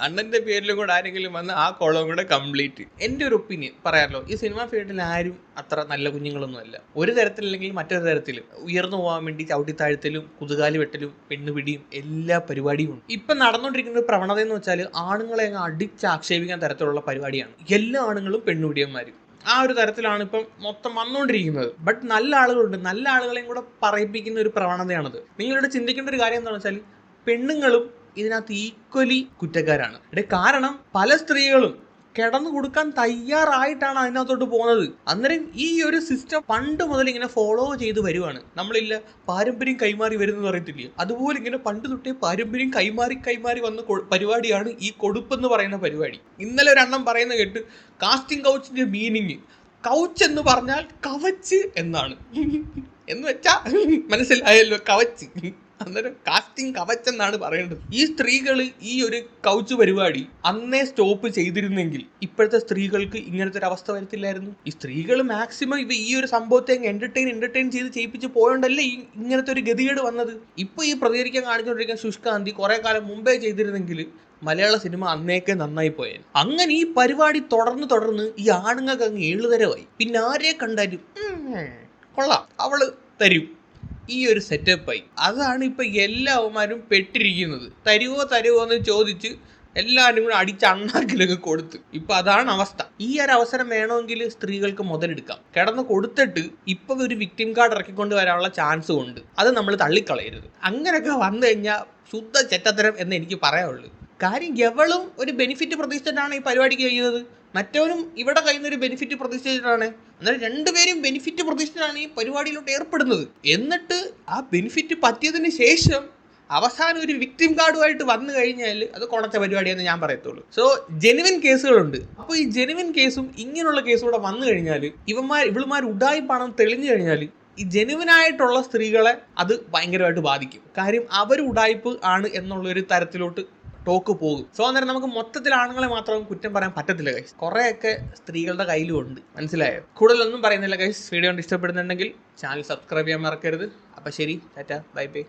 അണ്ണന്റെ പേരിലും കൂടെ ആരെങ്കിലും വന്ന് ആ കോളം കൂടെ കംപ്ലീറ്റ്. എൻ്റെ ഒരു ഒപ്പീനിയൻ പറയാമല്ലോ, ഈ സിനിമാ ഫീൽഡിൽ ആരും അത്ര നല്ല കുഞ്ഞുങ്ങളൊന്നും അല്ല. ഒരു തരത്തിലല്ലെങ്കിൽ മറ്റൊരു തരത്തിൽ ഉയർന്നു പോകാൻ വേണ്ടി ചവിട്ടിത്താഴ്ത്തലും കുതുകാലി വെട്ടലും പെണ്ണുപിടിയും എല്ലാ പരിപാടിയും ഉണ്ട്. ഇപ്പം നടന്നുകൊണ്ടിരിക്കുന്ന ഒരു പ്രവണത എന്ന് വെച്ചാൽ ആണുങ്ങളെ അങ്ങ് അടിച്ചാക്ഷേപിക്കാൻ തരത്തിലുള്ള പരിപാടിയാണ്. എല്ലാ ആണുങ്ങളും പെണ്ണുപിടിയന്മാരും ആ ഒരു തരത്തിലാണ് ഇപ്പം മൊത്തം വന്നുകൊണ്ടിരിക്കുന്നത്. ബട്ട് നല്ല ആളുകളുണ്ട്, നല്ല ആളുകളെയും കൂടെ പറയിപ്പിക്കുന്ന ഒരു പ്രവണതയാണത്. നിങ്ങളിവിടെ ചിന്തിക്കേണ്ട ഒരു കാര്യം എന്താണെന്ന് വെച്ചാൽ പെണ്ണുങ്ങളും ഇതിനകത്ത് ഈക്വലി കുറ്റക്കാരാണ്. കാരണം പല സ്ത്രീകളും കിടന്നു കൊടുക്കാൻ തയ്യാറായിട്ടാണ് അതിനകത്തോട്ട് പോകുന്നത്. അന്നേരം ഈ ഒരു സിസ്റ്റം പണ്ട് മുതൽ ഇങ്ങനെ ഫോളോ ചെയ്ത് വരുവാണ്. നമ്മളില്ല പാരമ്പര്യം കൈമാറി വരുന്നത് അറിയത്തില്ലേ, അതുപോലെ ഇങ്ങനെ പണ്ട് തൊട്ടേ പാരമ്പര്യം കൈമാറി വന്ന പരിപാടിയാണ് ഈ കൊടുപ്പെന്ന് പറയുന്ന പരിപാടി. ഇന്നലെ ഒരെണ്ണം പറയുന്ന കേട്ട് കാസ്റ്റിംഗ് കൗച്ചിന്റെ മീനിങ് കൗച്ച് എന്ന് പറഞ്ഞാൽ കവച്ച് എന്നാണ്. എന്ന് വെച്ചാ മനസ്സിലായല്ലോ, കവച്ച്. അന്നേരം കാസ്റ്റിംഗ് കവച്ചെന്നാണ് പറയേണ്ടത്. ഈ സ്ത്രീകൾ ഈ ഒരു കൗച്ച് പരിപാടി അന്നേ സ്റ്റോപ്പ് ചെയ്തിരുന്നെങ്കിൽ ഇപ്പോഴത്തെ സ്ത്രീകൾക്ക് ഇങ്ങനത്തെ ഒരു അവസ്ഥ വരത്തില്ലായിരുന്നു. ഈ സ്ത്രീകൾ മാക്സിമം ഈ ഒരു സംഭവത്തെ എന്റർടൈൻ ചെയ്ത് ചെയ്യിപ്പിച്ച് പോയോണ്ടല്ലേ ഇങ്ങനത്തെ ഒരു ഗതികേട് വന്നത്. ഇപ്പൊ ഈ പ്രതികരിക്കാൻ കാണിച്ചുകൊണ്ടിരിക്കുന്ന ശുഷ്കാന്തി കുറെ കാലം മുമ്പേ ചെയ്തിരുന്നെങ്കിൽ മലയാള സിനിമ അന്നേക്കെ നന്നായി പോയാൽ. അങ്ങനെ ഈ പരിപാടി തുടർന്ന് ഈ ആണുങ്ങൾക്ക് അങ്ങ് ഏളുതരമായി. പിന്നെ ആരെ കണ്ടാലും കൊള്ളാം അവള് തരും, ഈ ഒരു സെറ്റപ്പായി. അതാണ് ഇപ്പം എല്ലാവന്മാരും പെട്ടിരിക്കുന്നത്. തരുവോ എന്ന് ചോദിച്ച് എല്ലാവരും കൂടെ അടിച്ച് അണ്ണാക്കിലൊക്കെ കൊടുത്ത് ഇപ്പം അതാണ് അവസ്ഥ. ഈ ഒരു അവസരം വേണമെങ്കിൽ സ്ത്രീകൾക്ക് മുതലെടുക്കാം. കിടന്ന് കൊടുത്തിട്ട് ഇപ്പം ഒരു വിക്ടിം കാർഡ് ഇറക്കിക്കൊണ്ട് വരാനുള്ള ചാൻസും ഉണ്ട്. അത് നമ്മൾ തള്ളിക്കളയരുത്. അങ്ങനെയൊക്കെ വന്നു കഴിഞ്ഞാൽ ശുദ്ധ ചെറ്റത്തരം എന്ന് എനിക്ക് പറയാനുള്ളൂ. കാര്യം എവളും ഒരു ബെനിഫിറ്റ് പ്രതീക്ഷിച്ചിട്ടാണ് ഈ പരിപാടിക്ക് കഴിയുന്നത്, മറ്റവനും ഇവിടെ കഴിയുന്നൊരു ബെനിഫിറ്റ് പ്രതീക്ഷിച്ചിട്ടാണ്. അന്നേരം രണ്ടുപേരും ബെനിഫിറ്റ് പ്രതീക്ഷിച്ചിട്ടാണ് ഈ പരിപാടിയിലോട്ട് ഏർപ്പെടുന്നത്. എന്നിട്ട് ആ ബെനിഫിറ്റ് പറ്റിയതിന് ശേഷം അവസാനം ഒരു വിക്ടിം കാർഡുമായിട്ട് വന്നു കഴിഞ്ഞാൽ അത് കുണച്ച പരിപാടിയെന്ന് ഞാൻ പറയത്തുള്ളൂ. സോ ജെനുവിൻ കേസുകളുണ്ട്. അപ്പോൾ ഈ ജെനുവിൻ കേസും ഇങ്ങനെയുള്ള കേസും കൂടെ വന്നു കഴിഞ്ഞാൽ ഇവളുമാർ ഉഡായിപ്പാണെന്ന് തെളിഞ്ഞു കഴിഞ്ഞാൽ ഈ ജെനുവിനായിട്ടുള്ള സ്ത്രീകളെ അത് ഭയങ്കരമായിട്ട് ബാധിക്കും. കാര്യം അവർ ഉഡായിപ്പ് ആണ് എന്നുള്ളൊരു തരത്തിലോട്ട് ടോക്ക് പോകും. സോ അന്നേരം നമുക്ക് മൊത്തത്തിൽ ആണുങ്ങളെ മാത്രം കുറ്റം പറയാൻ പറ്റത്തില്ല ഗൈസ്. കുറേയൊക്കെ സ്ത്രീകളുടെ കയ്യിലും ഉണ്ട്, മനസ്സിലായോ? കൂടുതലൊന്നും പറയുന്നില്ല ഗൈസ്. വീഡിയോ കൊണ്ട് ഇഷ്ടപ്പെടുന്നുണ്ടെങ്കിൽ ചാനൽ സബ്സ്ക്രൈബ് ചെയ്യാൻ മറക്കരുത്. അപ്പം ശരി, ടാറ്റാ, ബൈ ബൈ.